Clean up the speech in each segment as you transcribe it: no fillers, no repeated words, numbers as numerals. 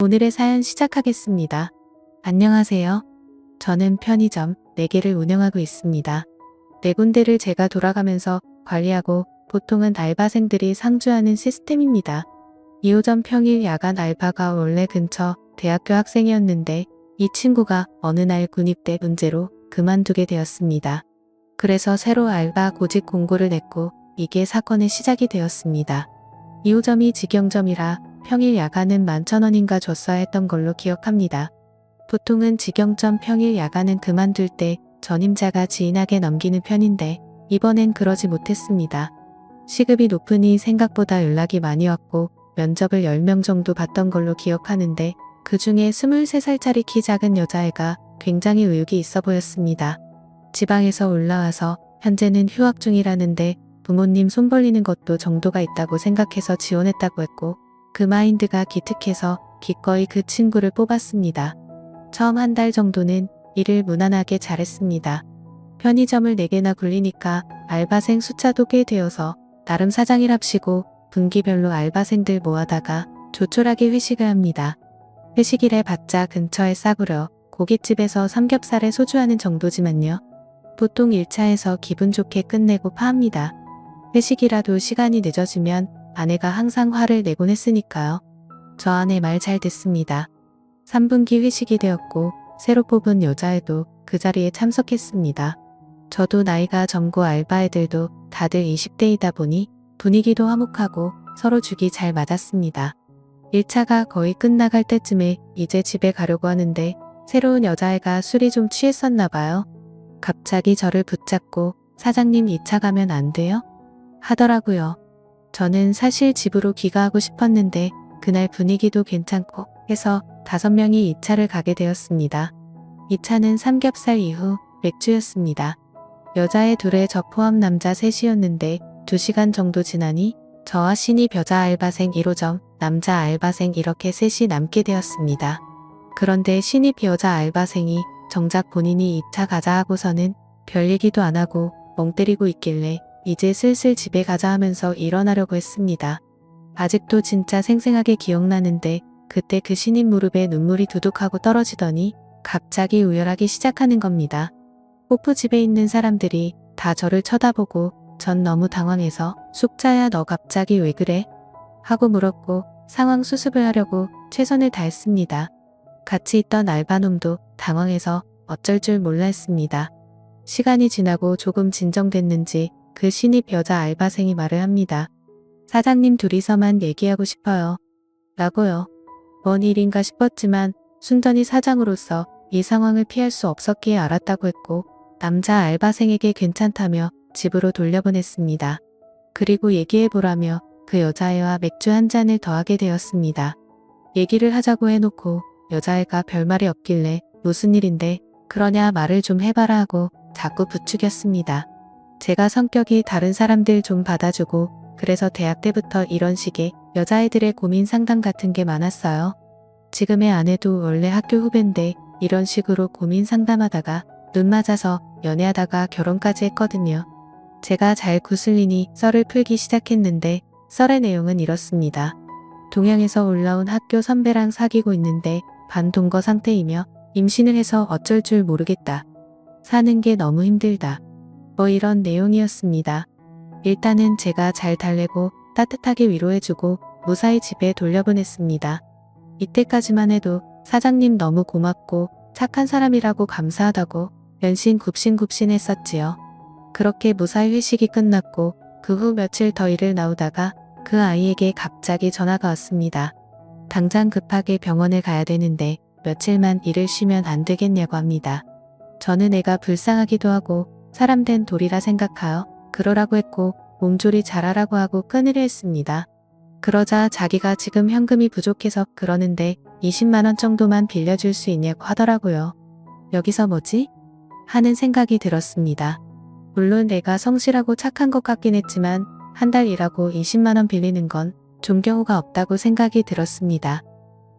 오늘의 사연 시작하겠습니다. 안녕하세요. 저는 편의점 4개를 운영하고 있습니다. 4군데를 제가 돌아가면서 관리하고 보통은 알바생들이 상주하는 시스템입니다. 2호점 평일 야간 알바가 원래 근처 대학교 학생이었는데 이 친구가 어느 날 군입대 문제로 그만두게 되었습니다. 그래서 새로 알바 고직 공고를 냈고 이게 사건의 시작이 되었습니다. 2호점이 직영점이라 평일 야간은 11,000원인가 줬어야 했던 걸로 기억합니다. 보통은 직영점 평일 야간은 그만둘 때 전임자가 지인에게 넘기는 편인데 이번엔 그러지 못했습니다. 시급이 높으니 생각보다 연락이 많이 왔고 면접을 10명 정도 봤던 걸로 기억하는데 그 중에 23살짜리 키 작은 여자애가 굉장히 의욕이 있어 보였습니다. 지방에서 올라와서 현재는 휴학 중이라는데 부모님 손 벌리는 것도 정도가 있다고 생각해서 지원했다고 했고 그 마인드가 기특해서 기꺼이 그 친구를 뽑았습니다. 처음 한 달 정도는 일을 무난하게 잘했습니다. 편의점을 4개나 굴리니까 알바생 숫자도 꽤 되어서 나름 사장이랍시고 분기별로 알바생들 모아다가 조촐하게 회식을 합니다. 회식이래 봤자 근처에 싸구려 고깃집에서 삼겹살에 소주하는 정도지만요. 보통 1차에서 기분 좋게 끝내고 파합니다. 회식이라도 시간이 늦어지면 아내가 항상 화를 내곤 했으니까요. 저 아내 말 잘 듣습니다. 3분기 회식이 되었고 새로 뽑은 여자애도 그 자리에 참석했습니다. 저도 나이가 젊고 알바 애들도 다들 20대이다 보니 분위기도 화목하고 서로 죽이 잘 맞았습니다. 1차가 거의 끝나갈 때쯤에 이제 집에 가려고 하는데 새로운 여자애가 술이 좀 취했었나 봐요. 갑자기 저를 붙잡고 사장님 2차 가면 안 돼요? 하더라고요. 저는 사실 집으로 귀가하고 싶었는데 그날 분위기도 괜찮고 해서 5명이 2차를 가게 되었습니다. 2차는 삼겹살 이후 맥주였습니다. 여자애 둘에 저 포함 남자 셋이었는데 2시간 정도 지나니 저와 신입 여자 알바생 1호점, 남자 알바생 이렇게 셋이 남게 되었습니다. 그런데 신입 여자 알바생이 정작 본인이 2차 가자 하고서는 별 얘기도 안 하고 멍 때리고 있길래 이제 슬슬 집에 가자 하면서 일어나려고 했습니다. 아직도 진짜 생생하게 기억나는데 그때 그 신입 무릎에 눈물이 두둑하고 떨어지더니 갑자기 우열하기 시작하는 겁니다. 호프 집에 있는 사람들이 다 저를 쳐다보고 전 너무 당황해서 숙자야 너 갑자기 왜 그래? 하고 물었고 상황 수습을 하려고 최선을 다했습니다. 같이 있던 알바놈도 당황해서 어쩔 줄 몰라 했습니다. 시간이 지나고 조금 진정됐는지 그 신입 여자 알바생이 말을 합니다. 사장님 둘이서만 얘기하고 싶어요. 라고요. 뭔 일인가 싶었지만 순전히 사장으로서 이 상황을 피할 수 없었기에 알았다고 했고 남자 알바생에게 괜찮다며 집으로 돌려보냈습니다. 그리고 얘기해보라며 그 여자애와 맥주 한 잔을 더 하게 되었습니다. 얘기를 하자고 해놓고 여자애가 별말이 없길래 무슨 일인데 그러냐 말을 좀 해봐라 하고 자꾸 부추겼습니다. 제가 성격이 다른 사람들 좀 받아주고 그래서 대학 때부터 이런 식의 여자애들의 고민 상담 같은 게 많았어요. 지금의 아내도 원래 학교 후배인데 이런 식으로 고민 상담하다가 눈 맞아서 연애하다가 결혼까지 했거든요. 제가 잘 구슬리니 썰을 풀기 시작했는데 썰의 내용은 이렇습니다. 동양에서 올라온 학교 선배랑 사귀고 있는데 반동거 상태이며 임신을 해서 어쩔 줄 모르겠다. 사는 게 너무 힘들다. 뭐 이런 내용이었습니다. 일단은 제가 잘 달래고 따뜻하게 위로해주고 무사히 집에 돌려보냈습니다. 이때까지만 해도 사장님 너무 고맙고 착한 사람이라고 감사하다고 연신 굽신굽신했었지요. 그렇게 무사히 회식이 끝났고 그 후 며칠 더 일을 나오다가 그 아이에게 갑자기 전화가 왔습니다. 당장 급하게 병원을 가야 되는데 며칠만 일을 쉬면 안 되겠냐고 합니다. 저는 애가 불쌍하기도 하고 사람 된 돌이라 생각하여 그러라고 했고 몸조리 잘하라고 하고 끊으려 했습니다. 그러자 자기가 지금 현금이 부족해서 그러는데 20만 원 정도만 빌려줄 수 있냐고 하더라고요. 여기서 뭐지? 하는 생각이 들었습니다. 물론 내가 성실하고 착한 것 같긴 했지만 한 달 일하고 20만 원 빌리는 건 좀 경우가 없다고 생각이 들었습니다.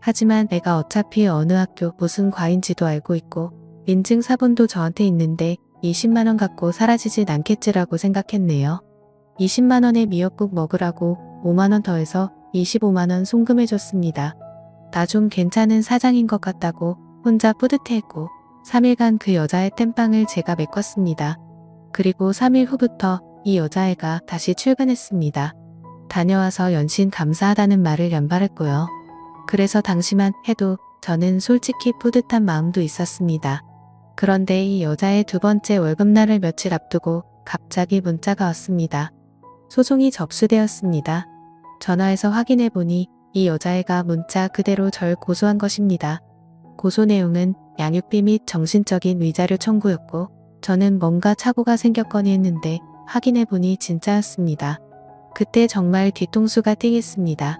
하지만 내가 어차피 어느 학교 무슨 과인지도 알고 있고 인증 사본도 저한테 있는데 20만 원 갖고 사라지진 않겠지라고 생각했네요. 20만 원에 미역국 먹으라고 5만 원 더해서 25만 원 송금해줬습니다. 나 좀 괜찮은 사장인 것 같다고 혼자 뿌듯해했고 3일간 그 여자의 땜빵을 제가 메꿨습니다. 그리고 3일 후부터 이 여자애가 다시 출근했습니다. 다녀와서 연신 감사하다는 말을 연발했고요. 그래서 당시만 해도 저는 솔직히 뿌듯한 마음도 있었습니다. 그런데 이 여자의 두 번째 월급날을 며칠 앞두고 갑자기 문자가 왔습니다. 소송이 접수되었습니다. 전화해서 확인해 보니 이 여자애가 문자 그대로 절 고소한 것입니다. 고소 내용은 양육비 및 정신적인 위자료 청구였고 저는 뭔가 착오가 생겼거니 했는데 확인해 보니 진짜였습니다. 그때 정말 뒤통수가 띵했습니다.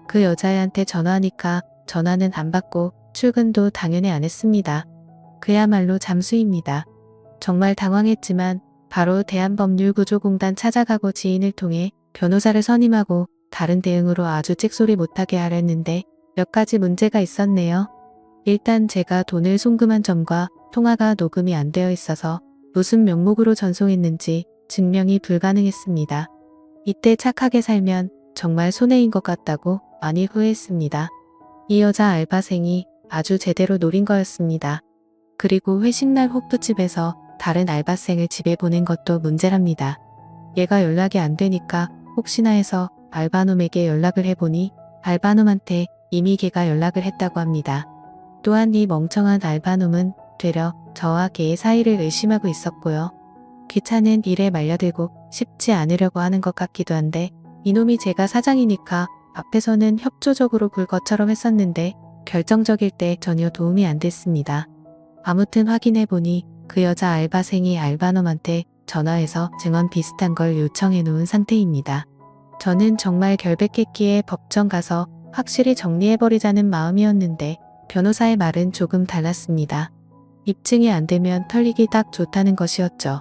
그 여자애한테 전화하니까 전화는 안 받고 출근도 당연히 안 했습니다. 그야말로 잠수입니다. 정말 당황했지만 바로 대한법률구조공단 찾아가고 지인을 통해 변호사를 선임하고 다른 대응으로 아주 찍소리 못하게 하려 했는데 몇 가지 문제가 있었네요. 일단 제가 돈을 송금한 점과 통화가 녹음이 안 되어 있어서 무슨 명목으로 전송했는지 증명이 불가능했습니다. 이때 착하게 살면 정말 손해인 것 같다고 많이 후회했습니다. 이 여자 알바생이 아주 제대로 노린 거였습니다. 그리고 회식날 호프집에서 다른 알바생을 집에 보낸 것도 문제랍니다. 얘가 연락이 안 되니까 혹시나 해서 알바놈에게 연락을 해보니 알바놈한테 이미 걔가 연락을 했다고 합니다. 또한 이 멍청한 알바놈은 되려 저와 걔의 사이를 의심하고 있었고요. 귀찮은 일에 말려들고 싶지 않으려고 하는 것 같기도 한데 이놈이 제가 사장이니까 앞에서는 협조적으로 굴 것처럼 했었는데 결정적일 때 전혀 도움이 안 됐습니다. 아무튼 확인해보니 그 여자 알바생이 알바놈한테 전화해서 증언 비슷한 걸 요청해 놓은 상태입니다. 저는 정말 결백했기에 법정 가서 확실히 정리해버리자는 마음이었는데 변호사의 말은 조금 달랐습니다. 입증이 안 되면 털리기 딱 좋다는 것이었죠.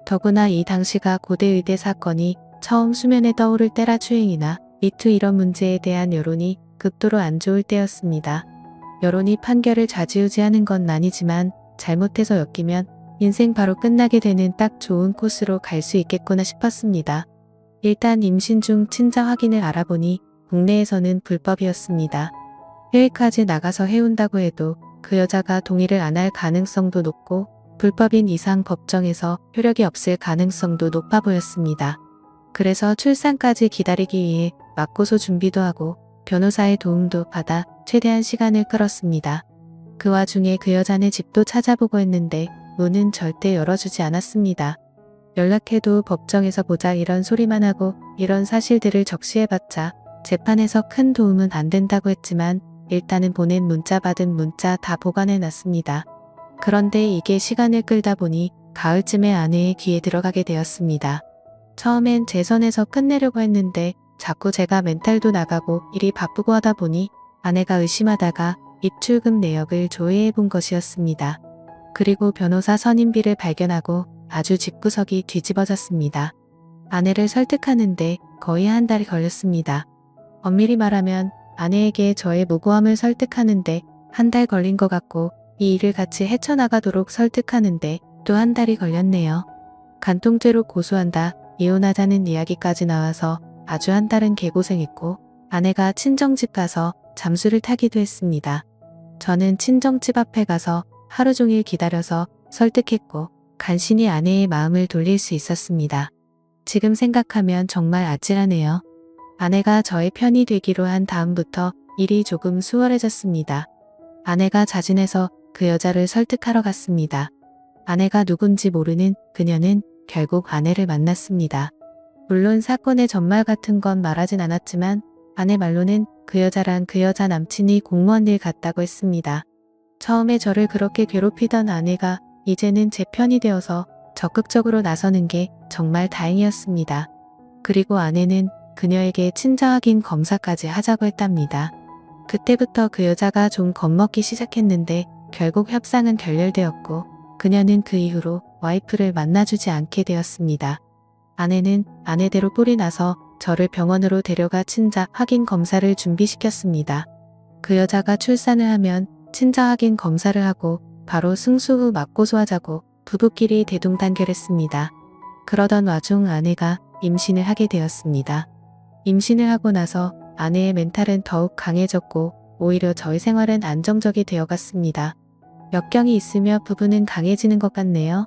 더구나 이 당시가 고대 의대 사건이 처음 수면에 떠오를 때라 추행이나 미투 이런 문제에 대한 여론이 극도로 안 좋을 때였습니다. 여론이 판결을 좌지우지하는 건 아니지만 잘못해서 엮이면 인생 바로 끝나게 되는 딱 좋은 코스로 갈 수 있겠구나 싶었습니다. 일단 임신 중 친자 확인을 알아보니 국내에서는 불법이었습니다. 해외까지 나가서 해온다고 해도 그 여자가 동의를 안 할 가능성도 높고 불법인 이상 법정에서 효력이 없을 가능성도 높아 보였습니다. 그래서 출산까지 기다리기 위해 맞고소 준비도 하고 변호사의 도움도 받아 최대한 시간을 끌었습니다. 그 와중에 그 여자네 집도 찾아보고 했는데 문은 절대 열어주지 않았습니다. 연락해도 법정에서 보자 이런 소리만 하고 이런 사실들을 적시해봤자 재판에서 큰 도움은 안 된다고 했지만 일단은 보낸 문자 받은 문자 다 보관해놨습니다. 그런데 이게 시간을 끌다 보니 가을쯤에 아내의 귀에 들어가게 되었습니다. 처음엔 제 선에서 끝내려고 했는데 자꾸 제가 멘탈도 나가고 일이 바쁘고 하다 보니 아내가 의심하다가 입출금 내역을 조회해 본 것이었습니다. 그리고 변호사 선임비를 발견하고 아주 집구석이 뒤집어졌습니다. 아내를 설득하는데 거의 한 달이 걸렸습니다. 엄밀히 말하면 아내에게 저의 무고함을 설득하는데 한 달 걸린 것 같고 이 일을 같이 헤쳐나가도록 설득하는데 또 한 달이 걸렸네요. 간통죄로 고소한다, 이혼하자는 이야기까지 나와서 아주 한 달은 개고생했고 아내가 친정집 가서 잠수를 타기도 했습니다. 저는 친정집 앞에 가서 하루 종일 기다려서 설득했고 간신히 아내의 마음을 돌릴 수 있었습니다. 지금 생각하면 정말 아찔하네요. 아내가 저의 편이 되기로 한 다음부터 일이 조금 수월해졌습니다. 아내가 자진해서 그 여자를 설득하러 갔습니다. 아내가 누군지 모르는 그녀는 결국 아내를 만났습니다. 물론 사건의 전말 같은 건 말하진 않았지만 아내 말로는 그 여자랑 그 여자 남친이 공무원 일 같다고 했습니다. 처음에 저를 그렇게 괴롭히던 아내가 이제는 제 편이 되어서 적극적으로 나서는 게 정말 다행이었습니다. 그리고 아내는 그녀에게 친자 확인 검사까지 하자고 했답니다. 그때부터 그 여자가 좀 겁먹기 시작했는데 결국 협상은 결렬되었고 그녀는 그 이후로 와이프를 만나주지 않게 되었습니다. 아내는 아내대로 뿔이 나서 저를 병원으로 데려가 친자 확인 검사를 준비시켰습니다. 그 여자가 출산을 하면 친자 확인 검사를 하고 바로 승수 후 맞고소하자고 부부끼리 대동단결했습니다. 그러던 와중 아내가 임신을 하게 되었습니다. 임신을 하고 나서 아내의 멘탈은 더욱 강해졌고 오히려 저희 생활은 안정적이 되어갔습니다. 역경이 있으며 부부는 강해지는 것 같네요.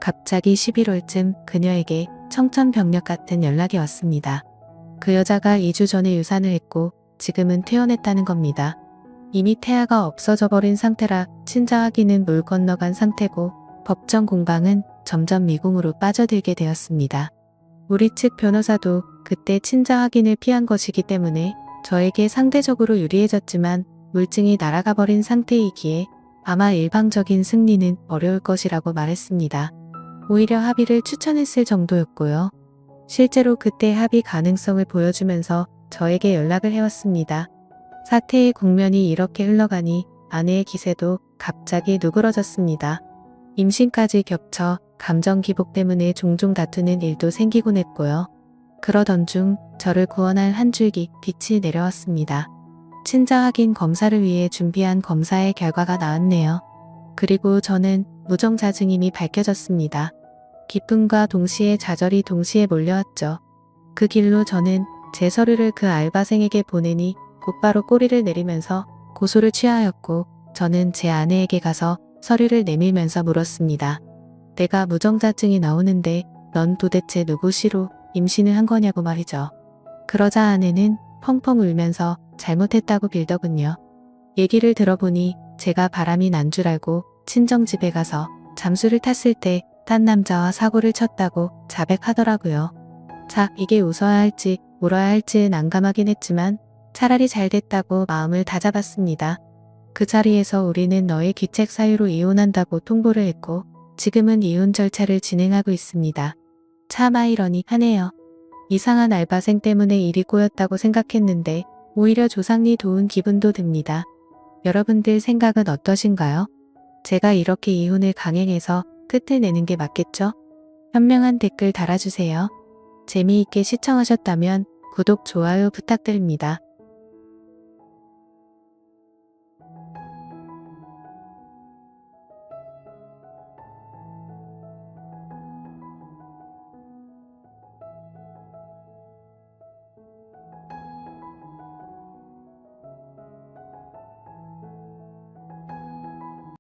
갑자기 11월쯤 그녀에게 청천벽력 같은 연락이 왔습니다. 그 여자가 2주 전에 유산을 했고 지금은 퇴원했다는 겁니다. 이미 태아가 없어져 버린 상태라 친자 확인은 물 건너간 상태고 법정 공방은 점점 미궁으로 빠져들게 되었습니다. 우리 측 변호사도 그때 친자 확인을 피한 것이기 때문에 저에게 상대적으로 유리해졌지만 물증이 날아가 버린 상태이기에 아마 일방적인 승리는 어려울 것이라고 말했습니다. 오히려 합의를 추천했을 정도였고요. 실제로 그때 합의 가능성을 보여주면서 저에게 연락을 해왔습니다. 사태의 국면이 이렇게 흘러가니 아내의 기세도 갑자기 누그러졌습니다. 임신까지 겹쳐 감정 기복 때문에 종종 다투는 일도 생기곤 했고요. 그러던 중 저를 구원할 한 줄기 빛이 내려왔습니다. 친자 확인 검사를 위해 준비한 검사의 결과가 나왔네요. 그리고 저는 무정자증임이 밝혀졌습니다. 기쁨과 동시에 좌절이 동시에 몰려왔죠. 그 길로 저는 제 서류를 그 알바생에게 보내니 곧바로 꼬리를 내리면서 고소를 취하였고 저는 제 아내에게 가서 서류를 내밀면서 물었습니다. 내가 무정자증이 나오는데 넌 도대체 누구시로 임신을 한 거냐고 말이죠. 그러자 아내는 펑펑 울면서 잘못했다고 빌더군요. 얘기를 들어보니 제가 바람이 난 줄 알고 친정집에 가서 잠수를 탔을 때 딴 남자와 사고를 쳤다고 자백하더라고요. 자, 이게 웃어야 할지 울어야 할지는 난감하긴 했지만 차라리 잘 됐다고 마음을 다잡았습니다. 그 자리에서 우리는 너의 귀책 사유로 이혼한다고 통보를 했고 지금은 이혼 절차를 진행하고 있습니다. 참 아이러니하네요. 이상한 알바생 때문에 일이 꼬였다고 생각했는데 오히려 조상리 도운 기분도 듭니다. 여러분들 생각은 어떠신가요? 제가 이렇게 이혼을 강행해서 끝을 내는 게 맞겠죠? 현명한 댓글 달아주세요. 재미있게 시청하셨다면 구독, 좋아요 부탁드립니다.